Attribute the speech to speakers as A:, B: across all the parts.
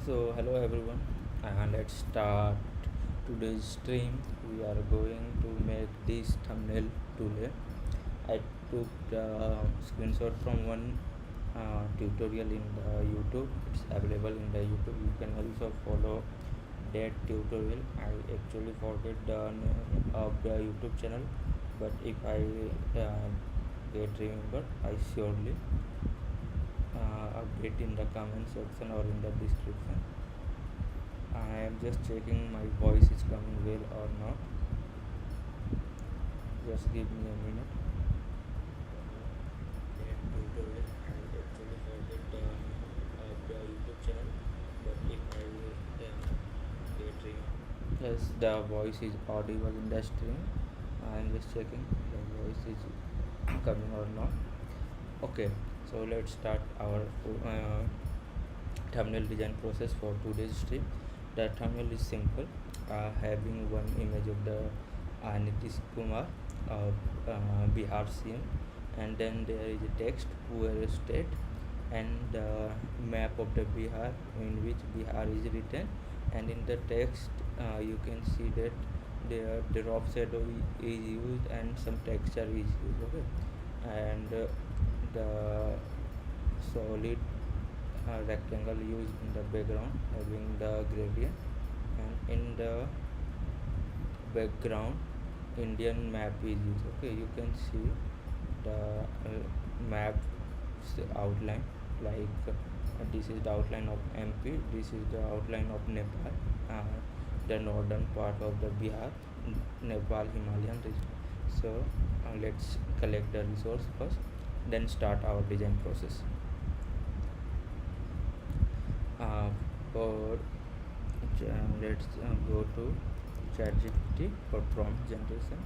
A: So, hello everyone, and let's start today's stream. We are going to make this thumbnail today. I took the screenshot from one tutorial in the YouTube. It's available in the YouTube. You can also follow that tutorial. I actually forget the name of the YouTube channel, but if I get remember, I surely update in the comment section or in the description. I am just checking my voice is coming well or not. Just give me a minute. That tutorial I actually forget the YouTube channel, but if I get yes, the voice is audible in the stream. I am just checking the voice is coming or not. Okay, so let's start our thumbnail design process for today's stream. The thumbnail is simple, having one image of the Nitish Kumar of Bihar CM, and then there is a text where state and the map of the Bihar in which Bihar is written, and in the text you can see that there the drop shadow is used and some texture is used. Okay, and the solid rectangle used in the background having the gradient, and in the background Indian map is used. Okay, you can see the map's outline, like this is the outline of MP, this is the outline of Nepal, the northern part of the Bihar, Nepal Himalayan region. So let's collect the resource first, then start our design process. uh, for let's go to ChatGPT for prompt generation,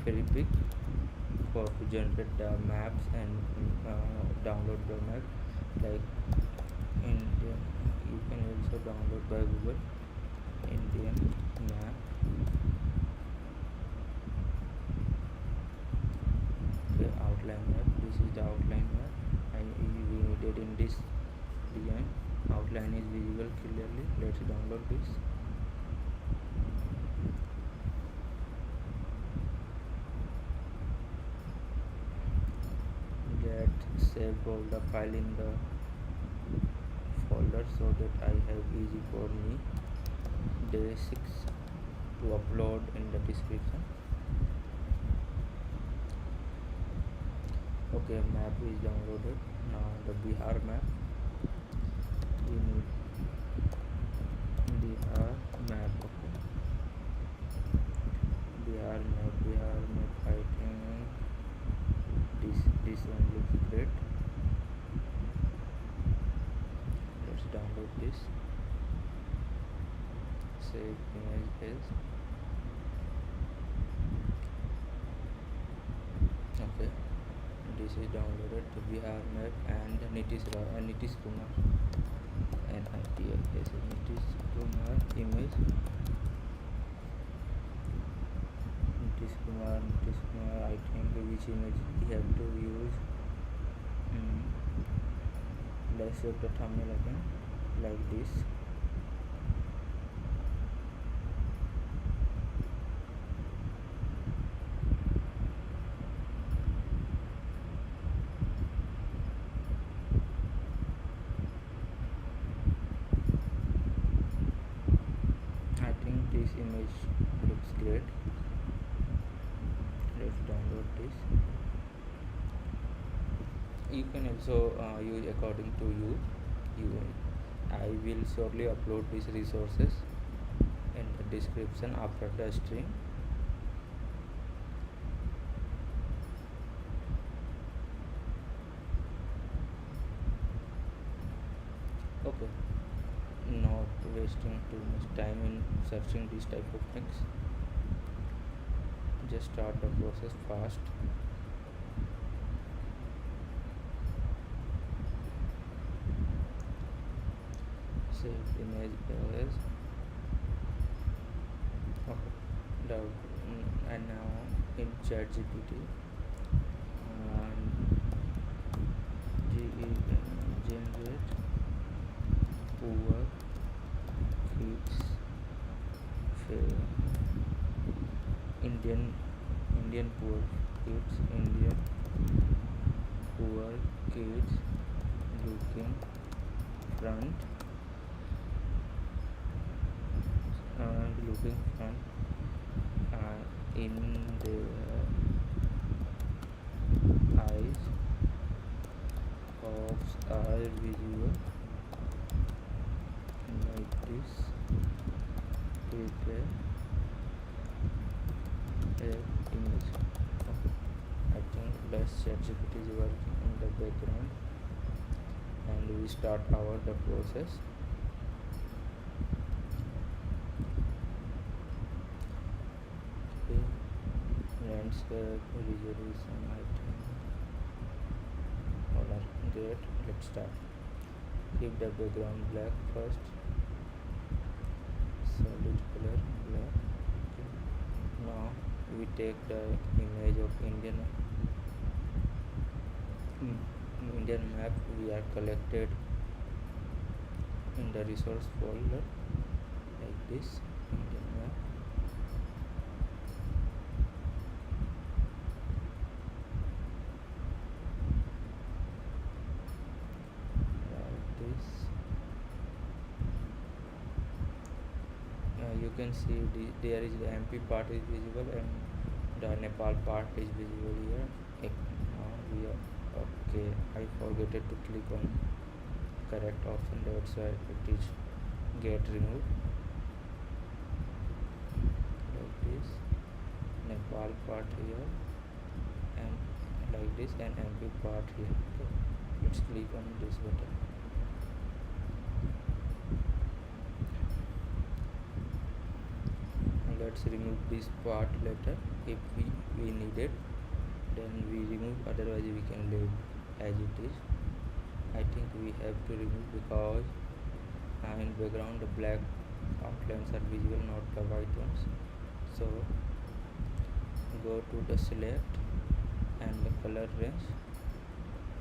A: very big for to generate the maps and download the map, like Indian. You can also download by Google Indian map. Okay, outline map. This is the outline map, and we needed in this design. Outline is visible clearly. Let's download this. Get save all the file in the folder so that I have easy for me day 6 to upload in the description. Okay, map is downloaded. Now the Bihar map. We need Bihar map. Okay, Bihar map. I think this one looks great. Let's download this. Save image as. Okay, this is downloaded the Bihar map and Nitish Kumar, and NITI Nitish Kumar image. Nitish Kumar. I think which image we have to use. Let's save the thumbnail again, like this. I think this image looks great. Let's download this. You can also use according to you. I will surely upload these resources in the description after the stream. Okay, not wasting too much time in searching these type of things. Just start the process fast. Save image as. Okay, the and now in ChatGPT, generate poor Indian poor kids looking front looking front in their eyes of are visual like this prepare a image. Okay. I think less ChatGPT is working in the background and we start the process. Okay. Landscape resolution I think. Hold on. Great. Let's start. Keep the background black first. Solid color black. Okay. Now we take the image of Indian map we are collected in the resource folder like this Indian map. Like this. You can see there is the MP part is visible and the Nepal part is visible here. We are okay. I forgot to click on correct option, that's why it is get removed like this. Nepal part here and like this and MP part here. Okay. Let's click on this button. Let's remove this part later if we need it, then we remove, otherwise we can leave as it is. I think we have to remove because in background the black outlines are visible, not the white ones. So go to the select and the color range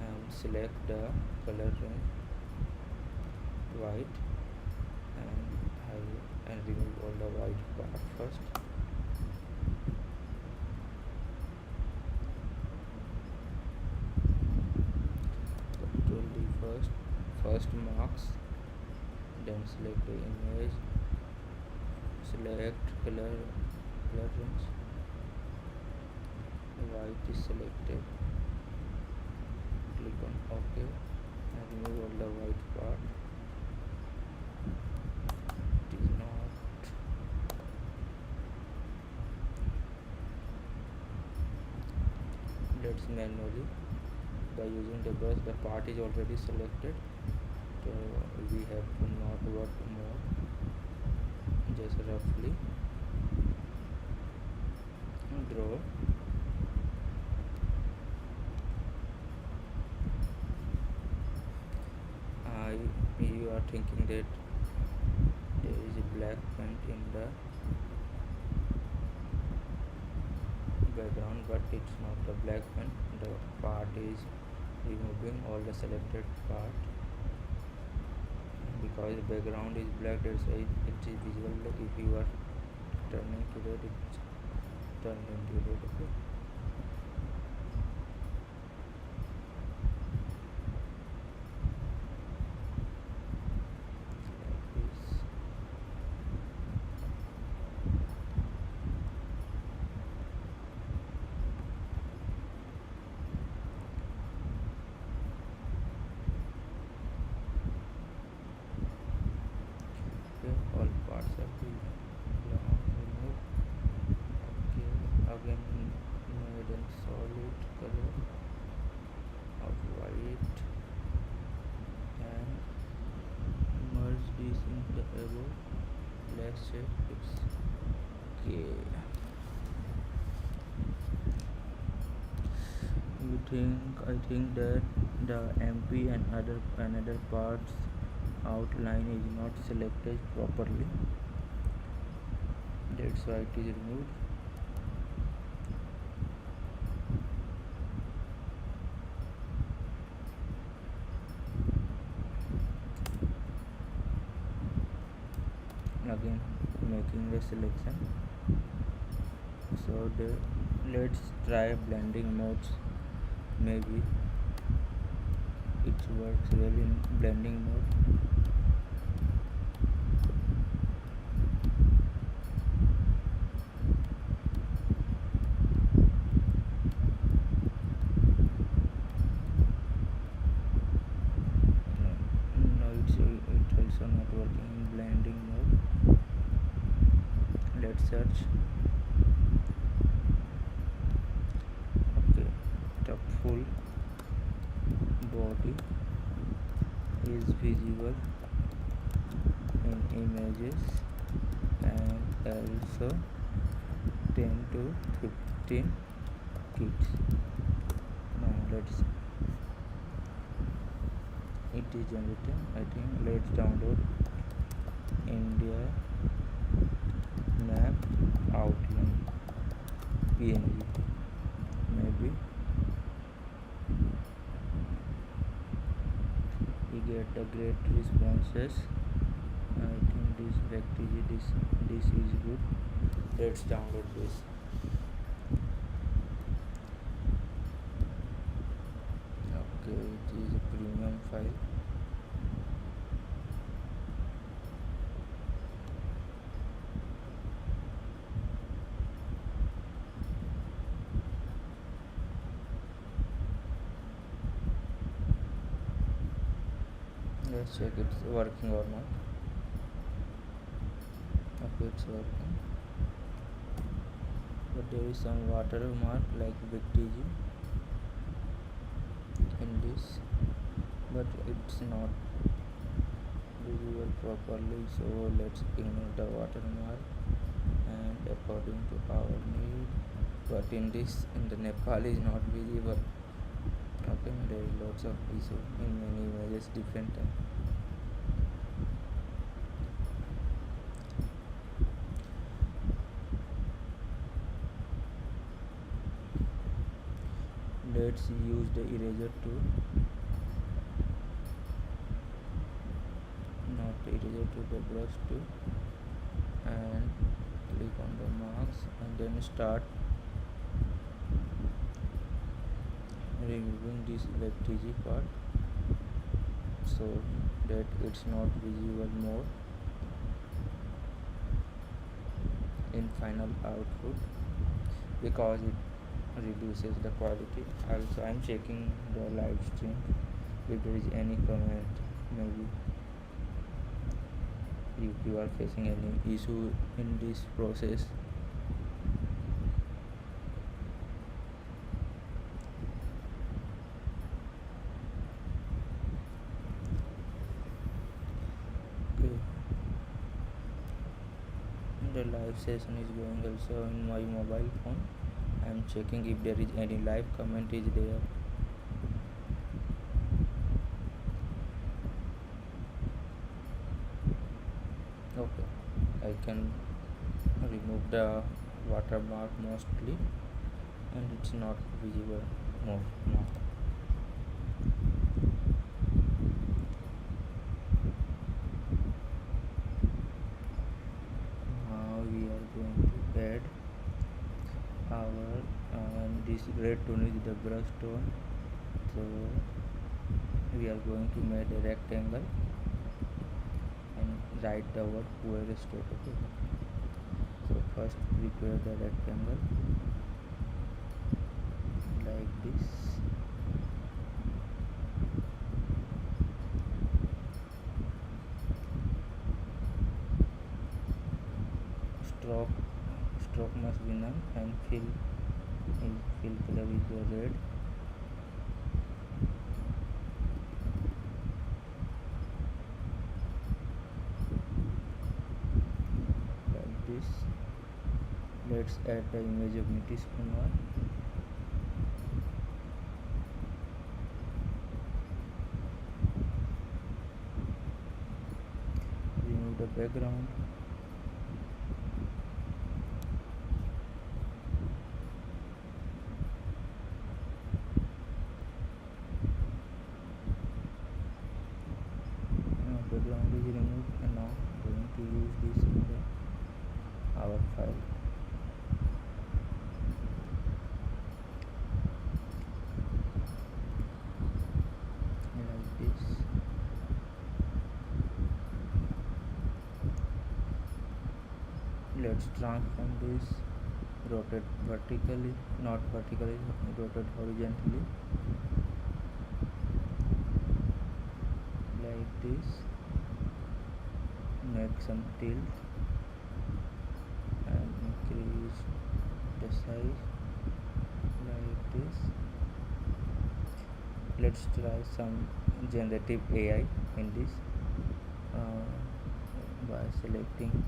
A: and select the color range white and remove all the white part first. Control D first marks, then select the image, select color range, white is selected, click on OK and remove all the white part. It is not. Let's manually by using the brush, the part is already selected, so we have to not work more, just roughly draw. You are thinking that there is a black paint in the background, but it's not the black paint. The part is removing all the selected part because the background is black, that's why it is visible. Like if you are turning to red, it's turned into red. Okay. All parts are removed. Okay, again made a solid color of white and merge this in the above black shape. It's okay. I think that the MP and another parts outline is not selected properly, that's why it is removed. Again making the selection, so Let's try blending modes. Maybe it works well in blending mode. No, it's also not working in blending mode. Let's search. Okay, the full body is visible in images and also 10 to 15 kids. Now let's it is generating. I think let's download India map outline PNG. Maybe we get a great responses. I think this vector this is good. Let's download this. Okay, it is a premium file. Let's check it's working or not. Okay, it's working, but there is some watermark like BigTG in this, but it's not visible properly, so let's ignore the watermark and according to our need. But in the Nepal is not visible. Okay, there is lots of issue in many images different time. Let's use the eraser tool, not the eraser tool, the brush tool, and click on the marks and then start removing this WebTG part so that it's not visible more in final output, because it reduces the quality. Also, I'm checking the live stream if there is any comment. Maybe if you are facing any issue in this process. Okay, the live session is going also in my mobile phone. I'm checking if there is any live comment is there. Okay, I can remove the watermark mostly and it's not visible more now. Now we are going to add our this red tone is the brush tone, so we are going to make a rectangle and write the word where state. Okay, so first prepare the rectangle like this. Stroke must be none and fill color is the red. Like this. Let's add the image of Nitish Kumar. Remove the background. Background is removed, and now going to use this in our file. Let's transform this, rotate vertically, not vertically, rotate horizontally like this, make some tilt and increase the size like this. Let's try some generative AI in this, uh, by selecting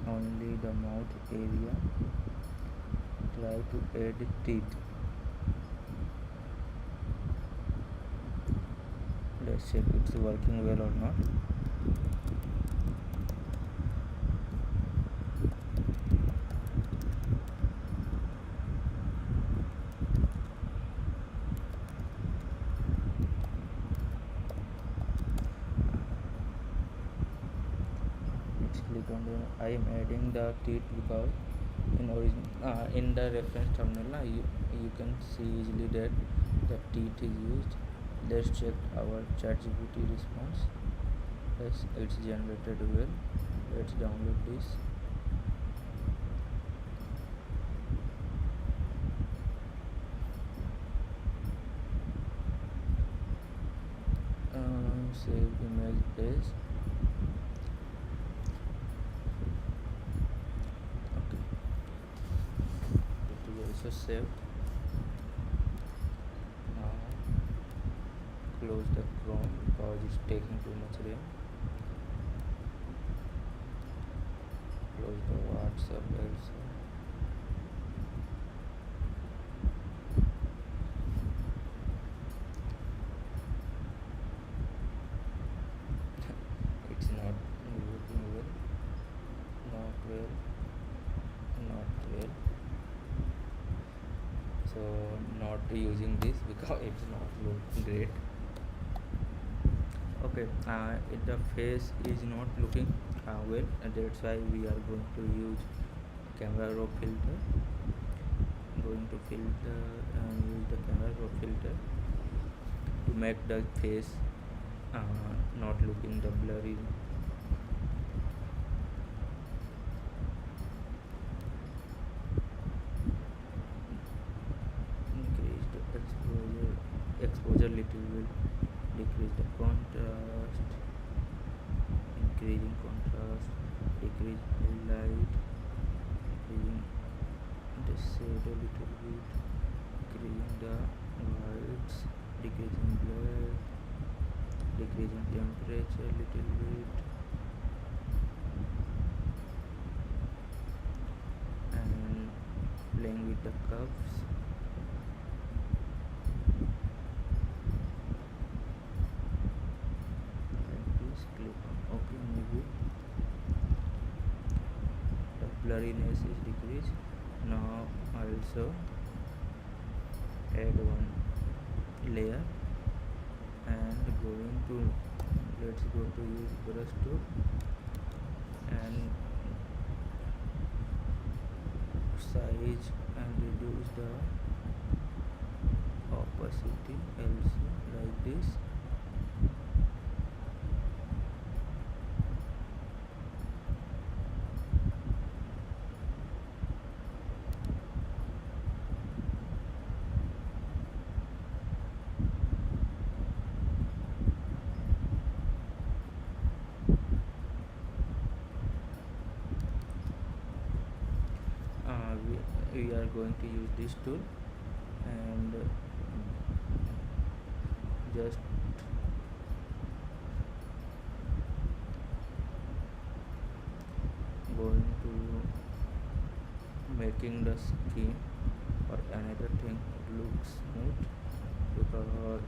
A: only the mouth area, try to add teeth. Let's check it's working well or not. Let's click on the, I am adding the teeth because in the reference terminal you can see easily that the teeth is used. Let's check our ChatGPT response. Yes, it's generated well. Let's download this. Save image as. Okay, it is also saved. Now close the Chrome because it's taking too much RAM. Close the WhatsApp also. It's not working well. Not well. Not well. So not using this because it's not looking great. Okay, the face is not looking well, and that's why we are going to use camera raw filter. Going to filter and use the camera raw filter to make the face not looking the blurry. Increase the exposure little bit, decrease the contrast, increasing contrast, decrease highlight, increasing the shade a little bit, increasing the whites, decreasing blur, decreasing temperature a little bit, and playing with the curves. Like this, click on OK, maybe the blurriness is decreased. Now also add one layer and going to, let's go to use brush tool and size and reduce the opacity also like this. We are going to use this tool and just going to making the skin or another thing looks smooth because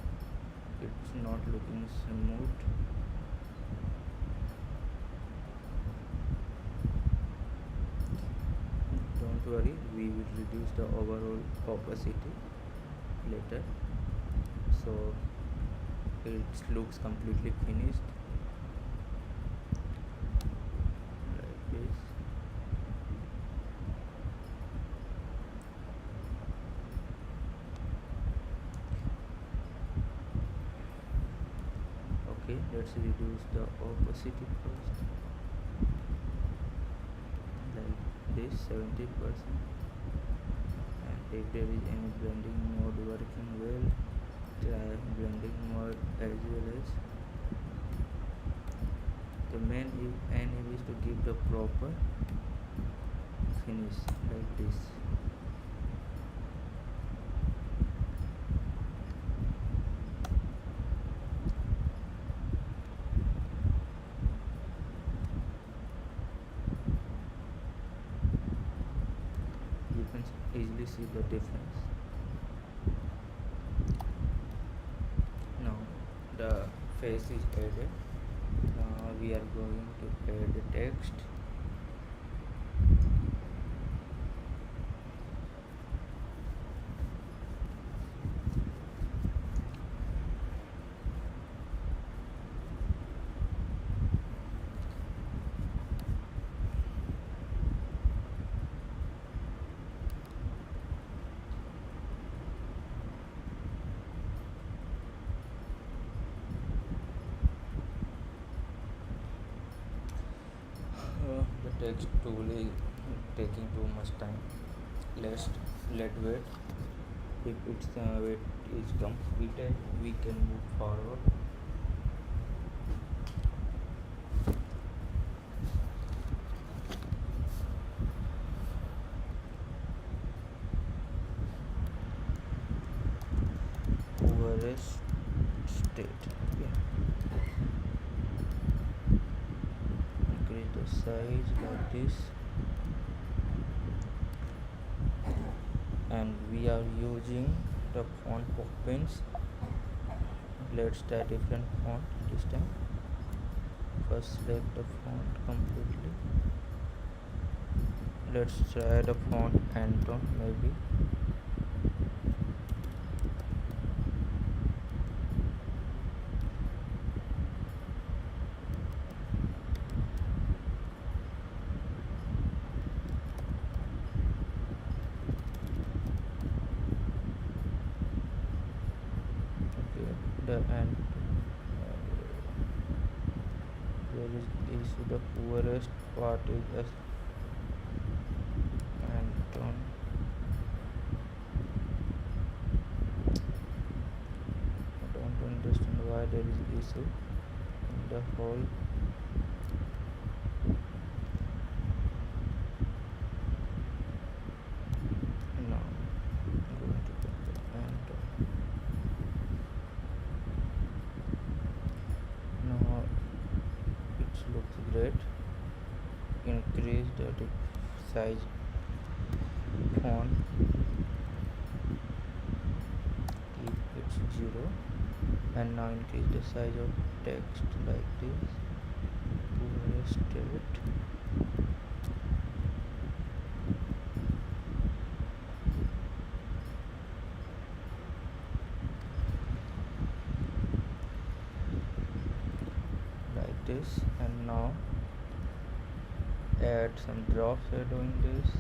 A: it's not looking smooth. Don't worry, we will reduce the overall opacity later, so it looks completely finished like this. Okay, let's reduce the opacity first. is 70%. And if there is any blending mode working well, try blending mode as well as. The main aim is to give the proper finish like this. You can easily see the difference. Now the face is added. Now we are going to add the text. The text tool is taking too much time. Let wait. If its wait is completed, we can move forward. Poorest state. Okay. Increase the size like this. And we are using the font pens. Let's try different font this time. First select the font completely. Let's try the font Anton maybe. Okay, the and there is the poorest part is as Anton. I don't understand why there is issue in the whole. Now I'm going to put the Anton. Now it looks great. Increase the size font, keep it 0, and now increase the size of text like this. Poorest state. Like this. And now add some drop shadow in this.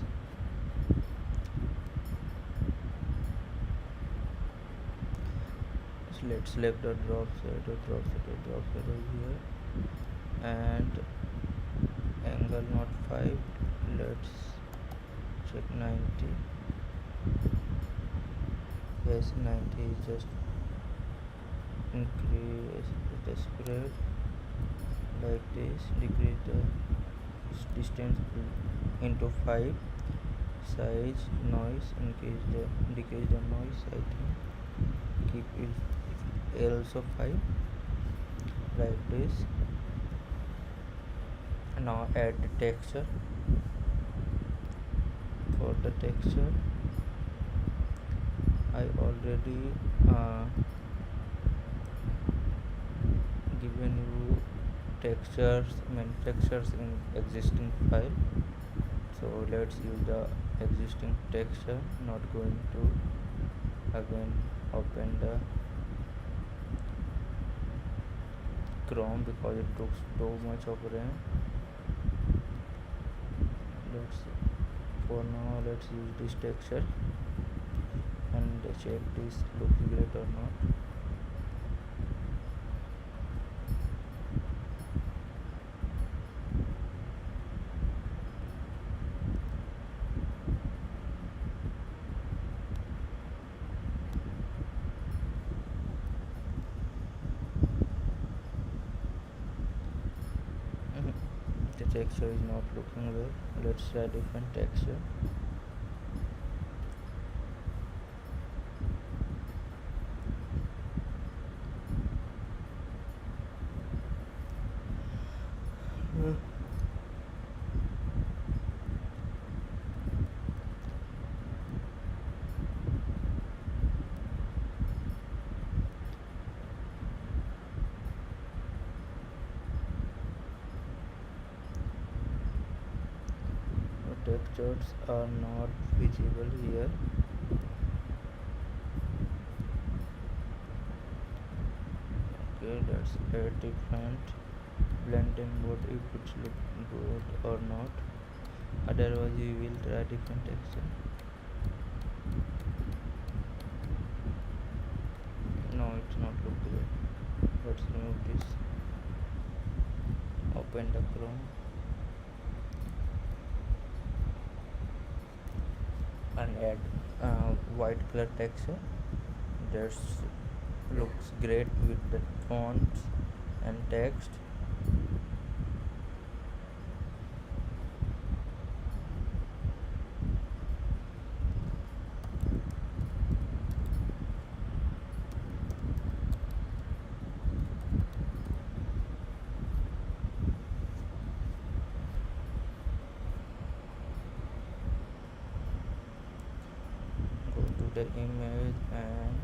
A: So let's select the drop shadow here, and angle not 5, let's check 90. Yes, 90 is just increase the spread like this. Decrease the distance into 5. Size, noise, decrease the noise, I think. Keep it also 5 like this. Now add the texture. For the texture I already given you many textures in existing file, so let's use the existing texture. Not going to again open the Chrome because it took too much of RAM. For now let's use this texture and check this looks great or not. texture is not looking well. Let's try different texture. Hmm. The textures are not visible here. Okay, let's add different blending mode if it's look good or not. Otherwise, we will try different texture. No, it's not look good. Let's remove this. Open the Chrome and add white color texture. That looks great with the fonts and text. Go to the image and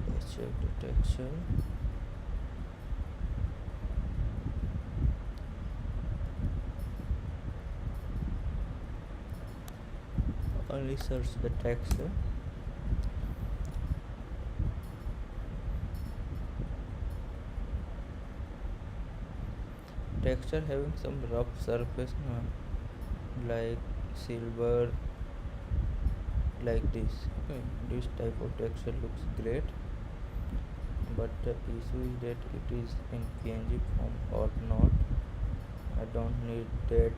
A: let's check the texture. Only search the texture. Texture having some rough surface like silver, like this. Okay, this type of texture looks great, but the issue is that it is in PNG form or not. I don't need that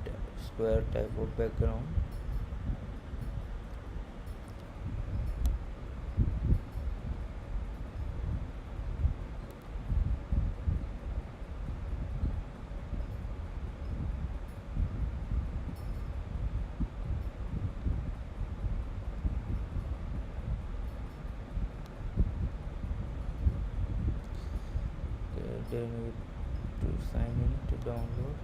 A: square type of background. Okay, they need to sign in to download.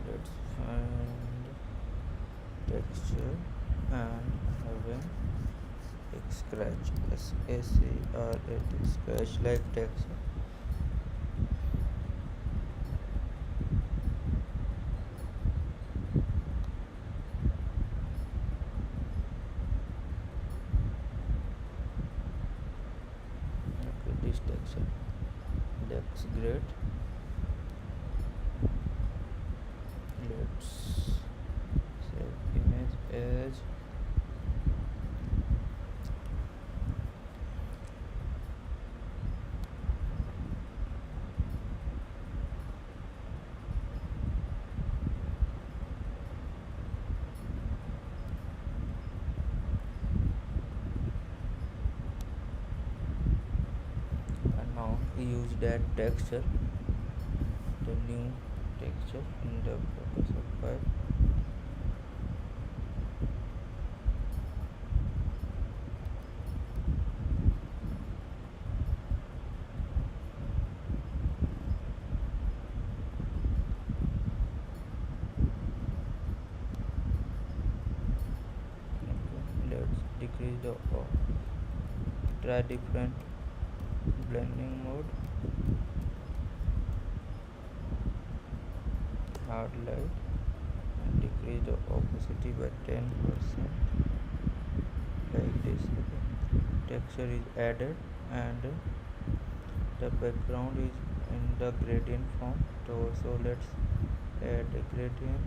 A: Let's find texture and having scratch, SACRAT, scratch like texture. Okay, this texture looks great. Let's save image as and now use that texture, the new texture in the Photoshop file. Okay, let's decrease the try different blending mode, hard light, and decrease the opacity by 10%, like this. Texture is added and the background is in the gradient form. So let's add a gradient.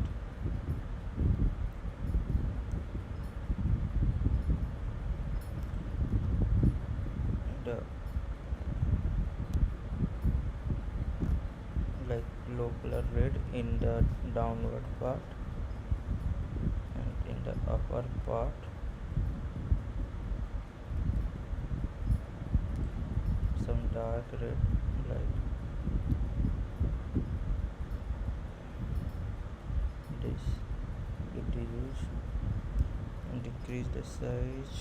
A: The like low color red in the downward part and in the upper part some dark red like this. Reduce and decrease the size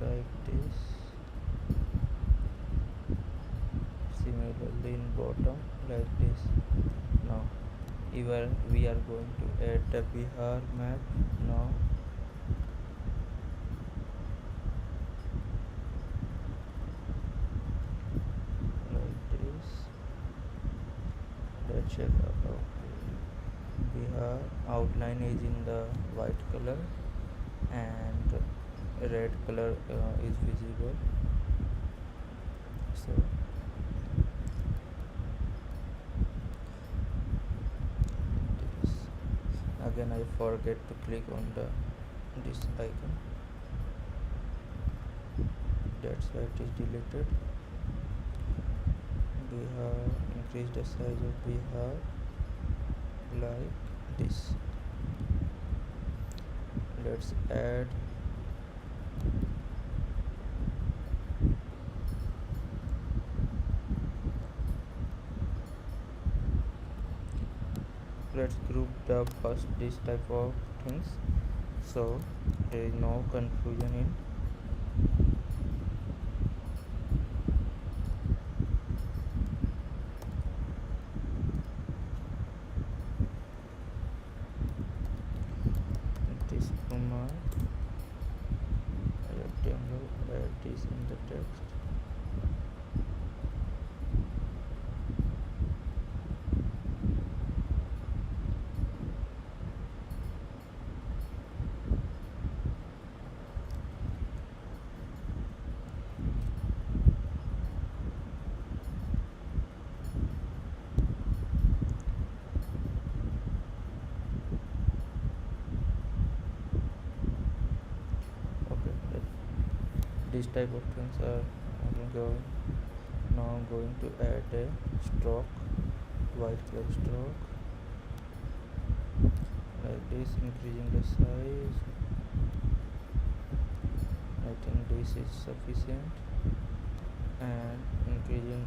A: like this. Similarly in bottom like this. Now we are going to add the Bihar map now. Like this. Let's check out. Okay. Bihar outline is in the white color and red color is visible. So this. Again I forget to click on this icon, that's why it is deleted. Bihar, increase the size of Bihar like this. Let's add let's group the first this type of things so there is no confusion in this comma rectangle, add this in the text. These type of things are going. Now I'm going to add a stroke, white color stroke like this, increasing the size. I think this is sufficient, and increasing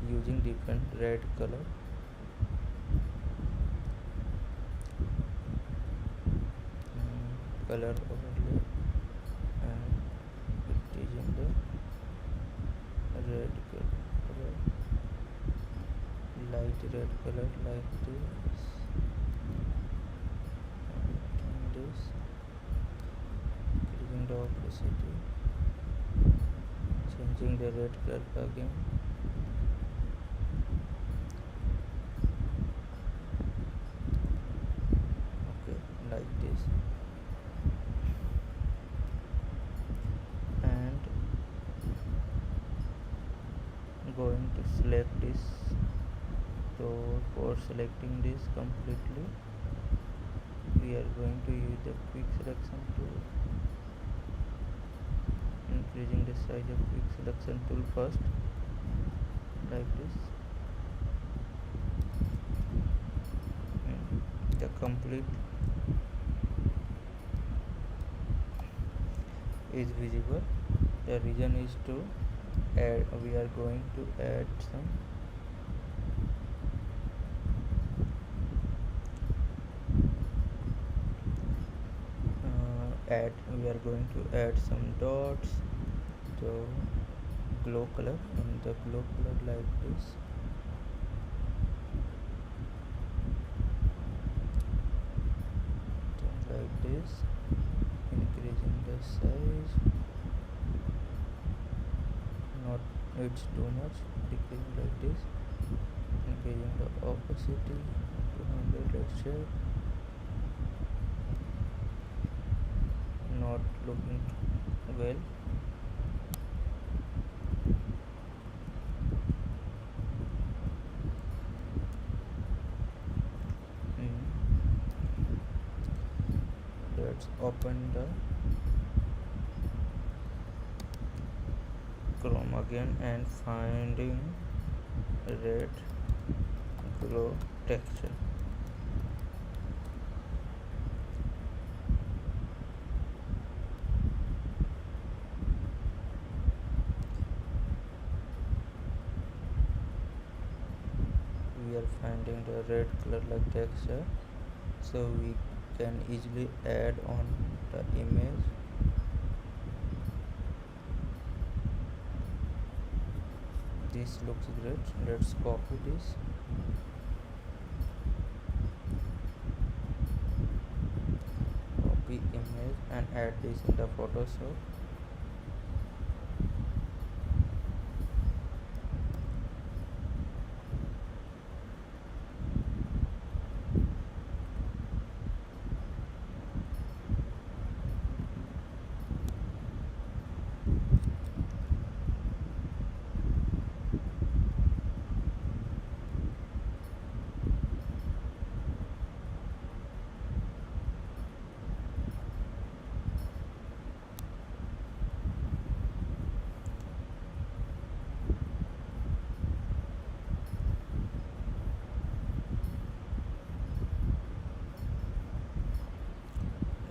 A: using different red color. Color overlay and increasing the red color, light red color like this, and this, increasing the opacity, changing the red color again. Okay, like this. And going to select this. So for selecting this completely, we are going to use the quick selection tool, increasing the size of quick selection tool first like this. The complete is visible. The reason is to add, we are going to add some we are going to add some dots to glow color, and the glow color like this. Like this, increasing the size, not it's too much, decreasing like this, increasing the opacity to 100. Let's check. Not looking well. Let's open the Chrome again and finding red glow texture. finding the red color like texture, so we can easily add on the image. This looks great. Let's copy this, copy image and add this in the Photoshop.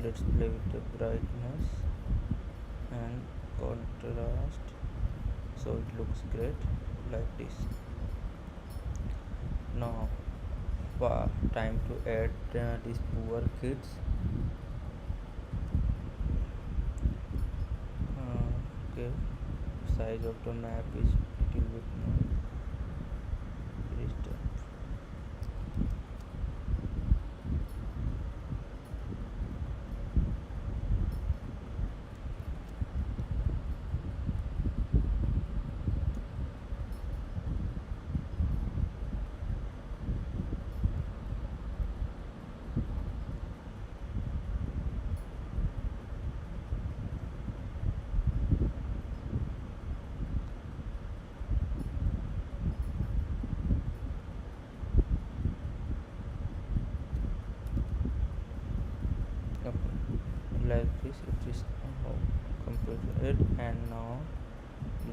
A: Let's play with the brightness and contrast so it looks great like this. Now time to add these poor kids. Okay, size of the map is little bit more. Okay, like this it is completed. And now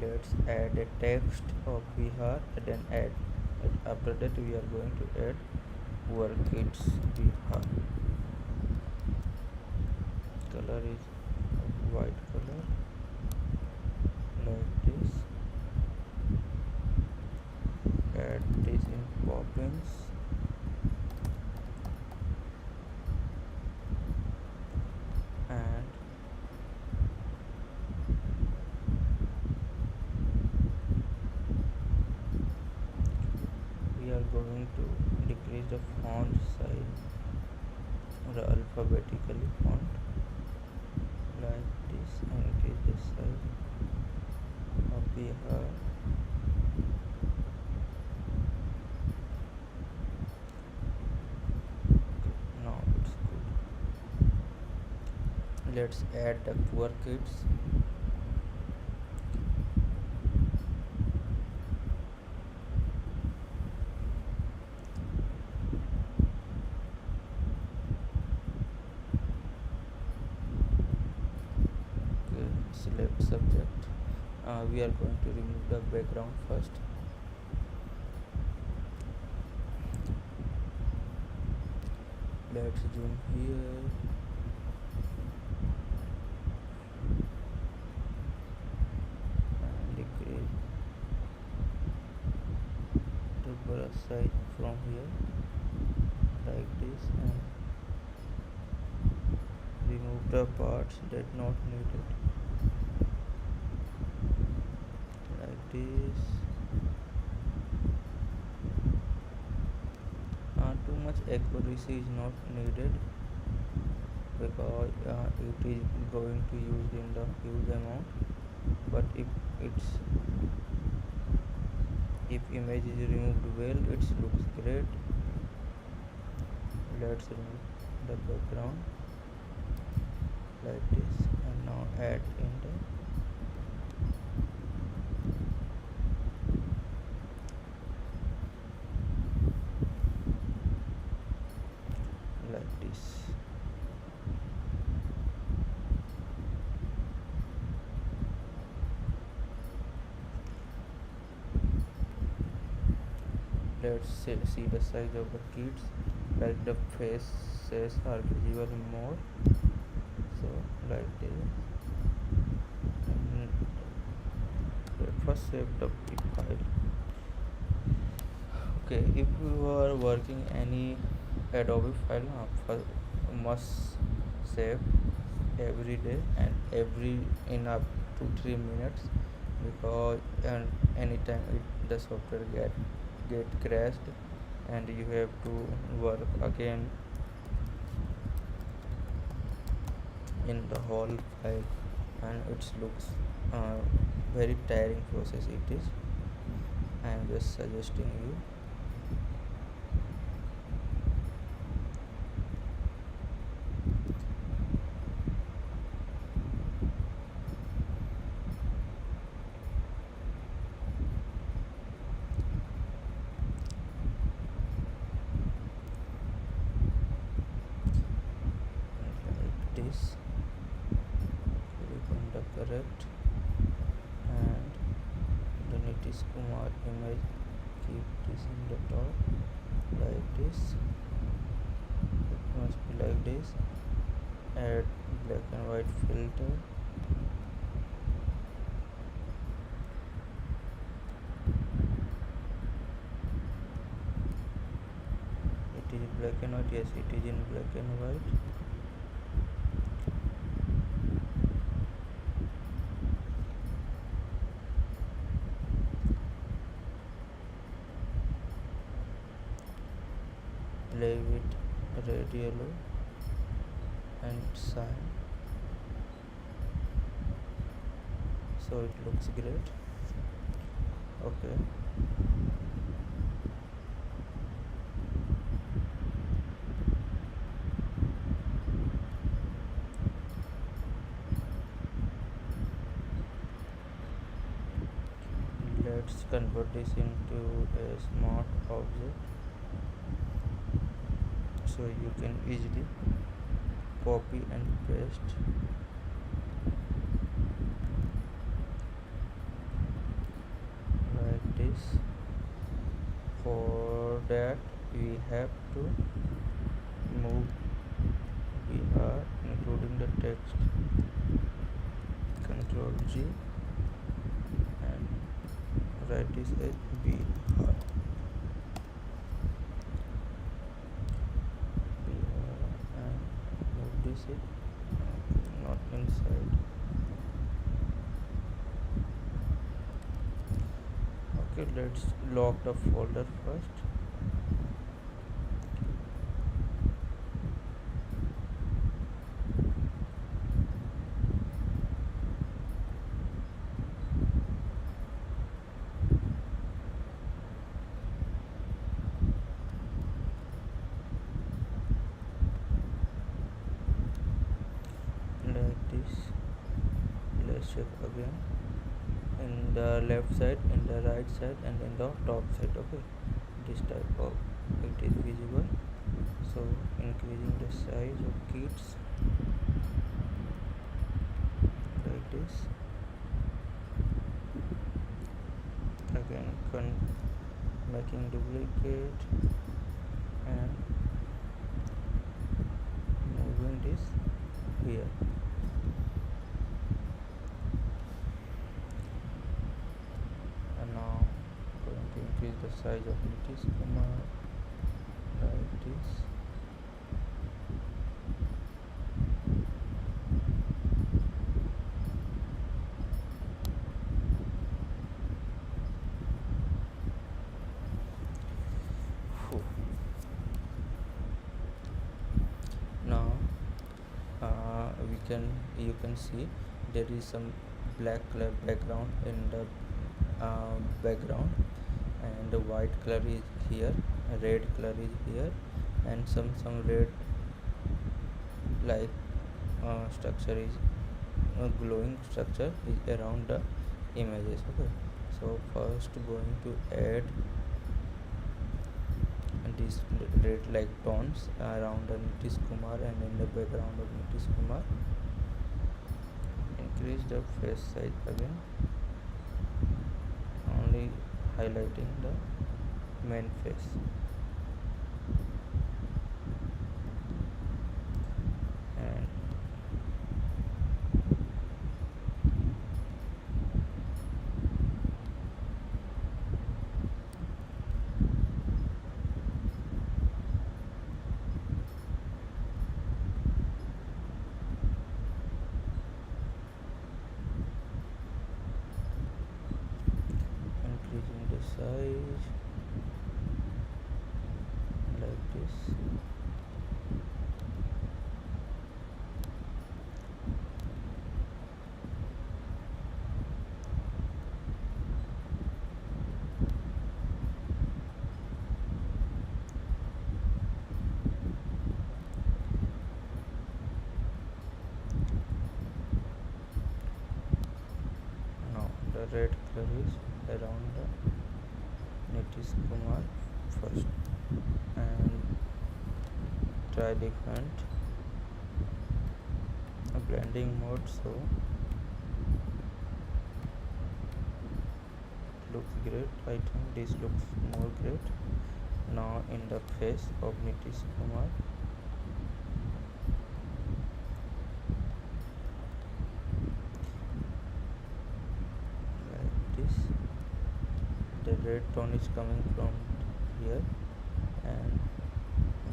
A: let's add a text of Bihar and then add, after that we are going to add poor kids Bihar. Color is white color like this. Add this in poppins and we are going to decrease the font size or alphabetically font like this and increase the size of Bihar. Now it's good. Let's add the poor kids. Okay, select subject. We are going to remove the background first. Let's zoom here. And decrease the brush size from here like this and remove the parts that not needed like this. Too much accuracy is not needed because it is going to use in the huge amount, but if image is removed well, it looks great. Let's remove the background like this and now add in the like this. Let's see the size of the kids, like the faces are visible more, so like this. And first save the file. Okay, if you are working any Adobe file, must save every day and every in up to 3 minutes, because and anytime the software get crashed and you have to work again in the whole file, and it looks uh, very tiring process it is. I am just suggesting you. Like this, click on the correct, and the Nitish Kumar image, keep this in the top like this. It must be like this. Add black and white filter. It is black and white. Yes, it is in black and white. Play with red, yellow and cyan, so it looks great. Okay, let's convert this into a smart object, so you can easily copy and paste like this. For that we have to move BR including the text, Control G, and write this as BR. And move this it not inside. Okay, let's lock the folder first. Like this. Let's check again in the left side, in the right side, and in the top side. Okay, this type of it is visible, so increasing the size of kits like this. Again making duplicate and moving this here. And now going to increase the size of Nitish Kumar like this. Phew. Now you can see there is some black color background in the background, and the white color is here, red color is here, and some red like structure is glowing structure is around the images. Okay, so first going to add these red like tones around the Nitish Kumar and in the background of Nitish Kumar. Increase the face size again, only highlighting the main face. And size like this. Now the red color is around the Nitish Kumar first, and try different blending mode, so it looks great. I think this looks more great. Now in the face of Nitish Kumar, like this, the red tone is coming from here and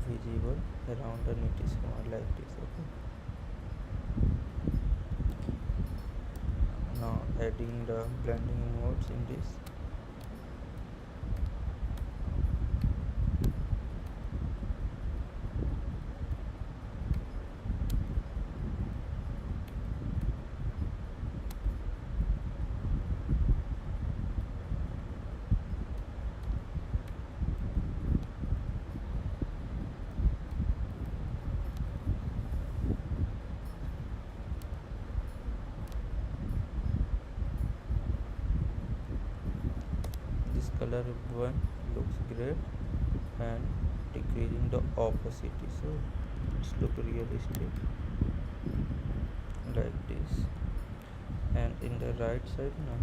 A: visible around the Nitish Kumar like this. Okay, now adding the blending modes in this. This color one looks great, and decreasing the opacity, so it's look realistic like this. And in the right side now,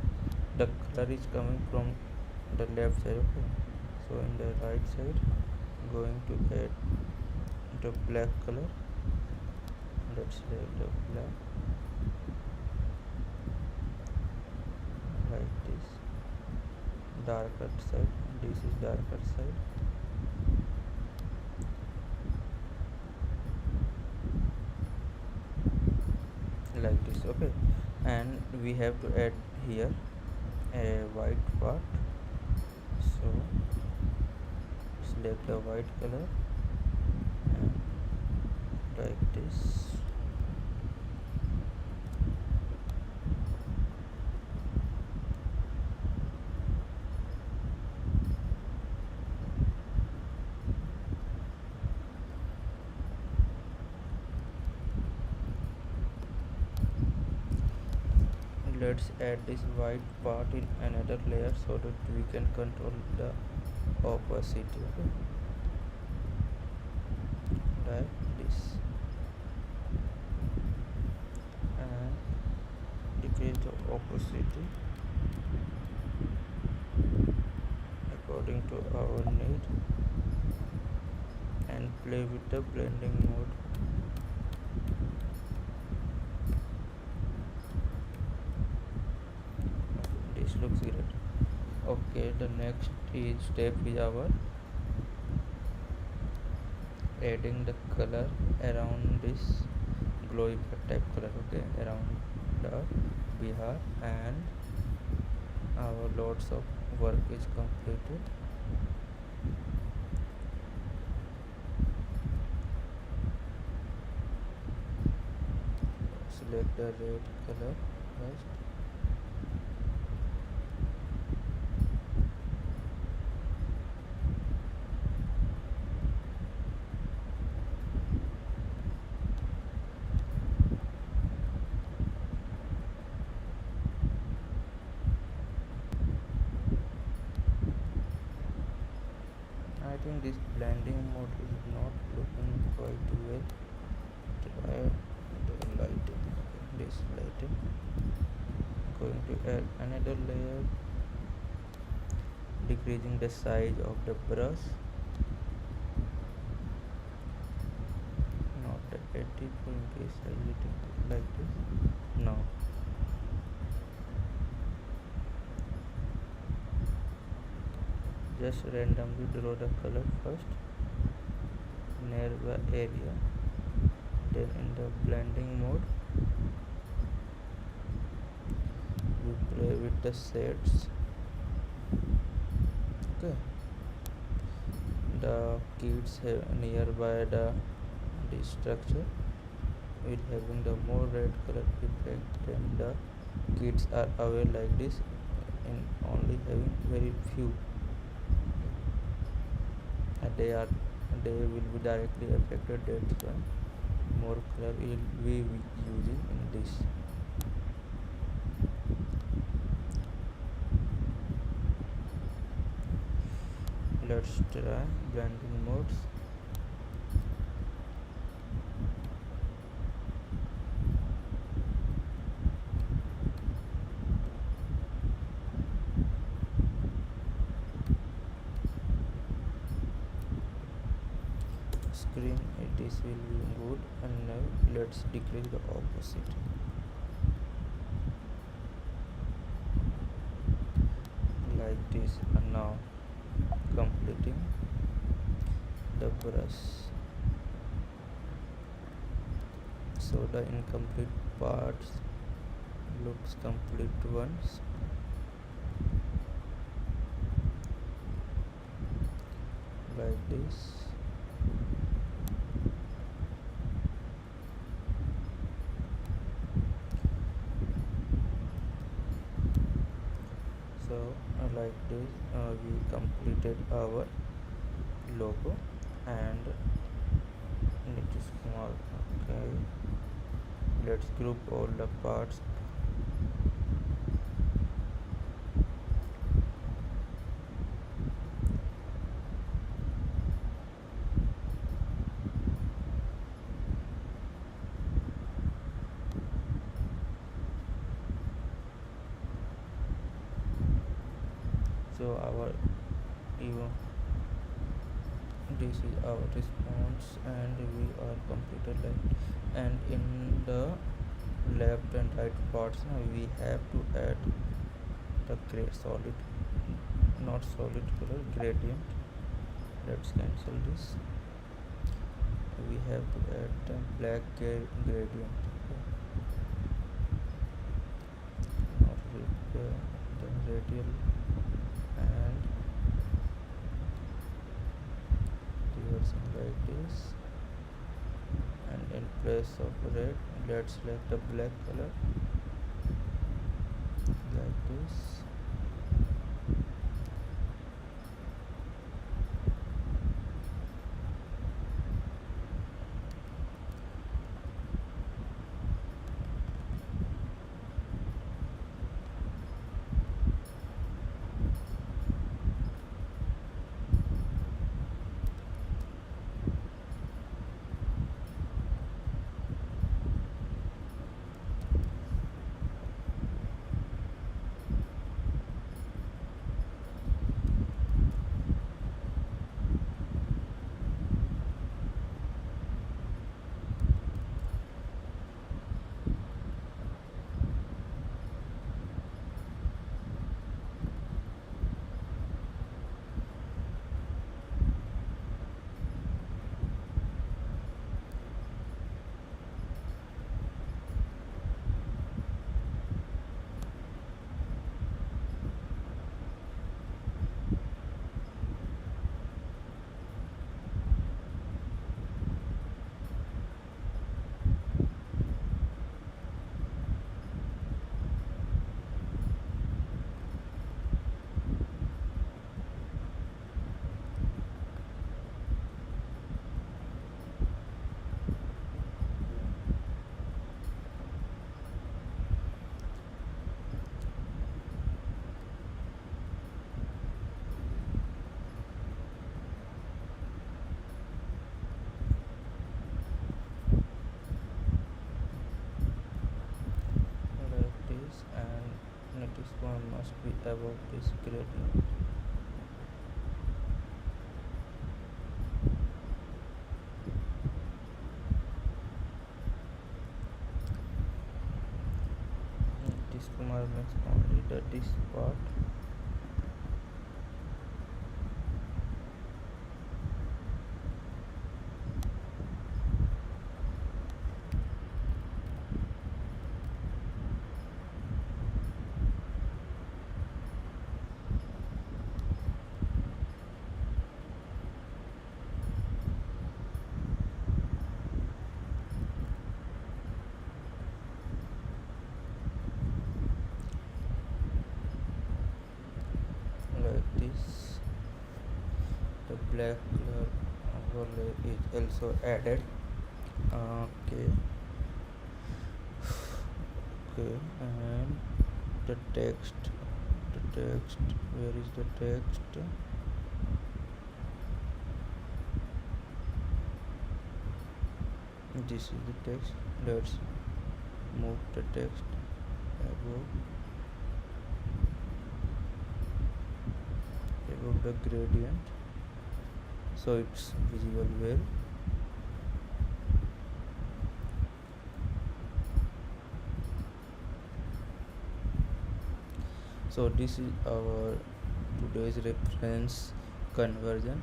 A: the color is coming from the left side. Okay, so in the right side, going to add the black color. Let's add the black like this. Darker side, this is darker side. Like this. Okay, and we have to add here a white part, so select the white color and like this. Let's add this white part in another layer so that we can control the opacity. Okay, like this, and decrease the opacity according to our need, and play with the blending mode. This looks great. Okay, the next step is our adding the color around this glow effect type color. Okay, around the Bihar, and our lots of work is completed. Select the red color first. I think this blending mode is not looking quite well. Try the lighting. Okay, this lighting. Going to add another layer, decreasing the size of the brush, not the 84 in case I did it like this. Now just randomly draw the color first near the area, then in the blending mode we play with the shades Okay, the kids have nearby the structure will having the more red color effect, and the kids are aware like this in only having very few, and they will be directly affected. That's why more color will be using in this. Let's try blending modes. Screen it is will be good, and now let's decrease the opposite like this, and now completing the brush. So the incomplete parts looks complete once like this. So like this we completed our logo and it is small. Okay, let's group all the parts. So our even this is our response, and we are completed like, and in the left and right parts now we have to add the gray solid, not solid color, gradient. Let's cancel this. We have to add the black gradient. Okay. Not the radial, and reversing like this, and in place of red let's select the black color like this. Like this, and notice one must be above this gradient. This Kumar makes only this part. black color overlay is also added. Okay, okay, and the text, where is the text? This is the text. Let's move the text above the gradient so it's visible well. So this is our today's reference conversion.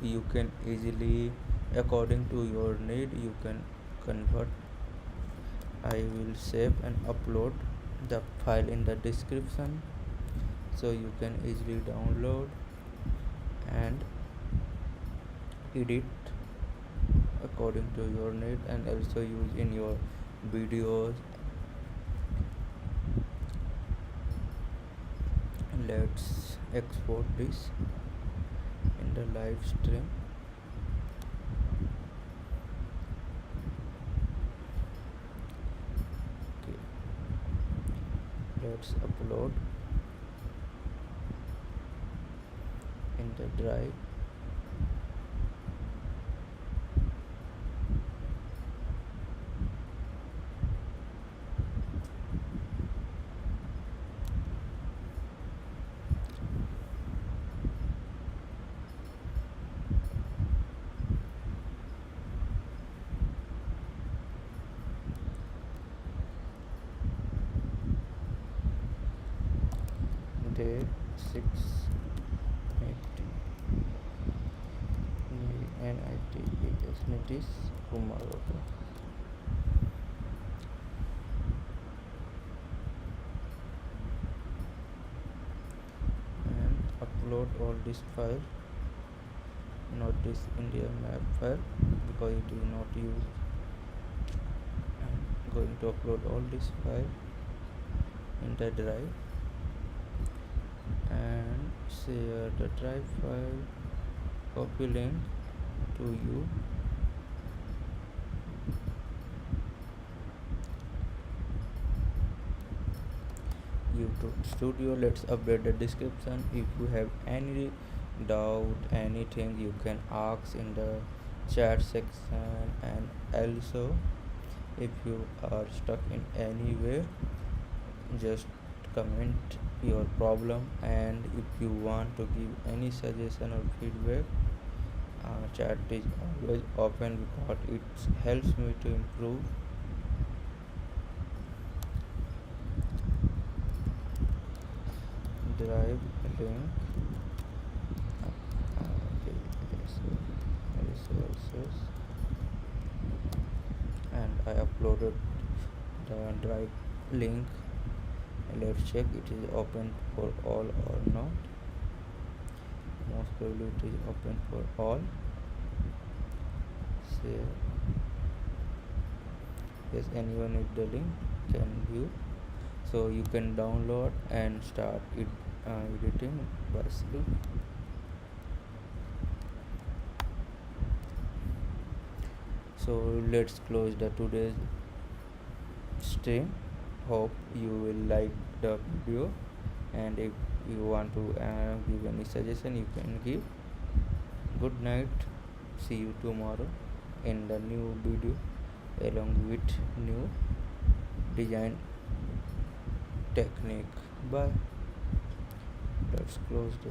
A: You can easily, according to your need, you can convert. I will save and upload the file in the description so you can easily download and edit according to your need and also use in your videos. Let's export this in the live stream. Okay, let's upload in the drive. Day 6 NIT Kumar. And upload all this file, not this India map file because it is not used. I'm going to upload all this file in the drive and share the drive file, copy link to you. YouTube Studio. Let's update the description. If you have any doubt, anything, you can ask in the chat section, and also if you are stuck in any way, just comment your problem. And if you want to give any suggestion or feedback, chat is always open because it helps me to improve. Drive link, okay, resources, and I uploaded the drive link. Let's check it is open for all or not. Most probably it is open for all. Save. Yes, anyone with the link can view, so you can download and start editing by self. So let's close the today's stream. Hope you will like the video, and if you want to give any suggestion, you can give. Good night, see you tomorrow in the new video along with new design technique. Bye. Let's close the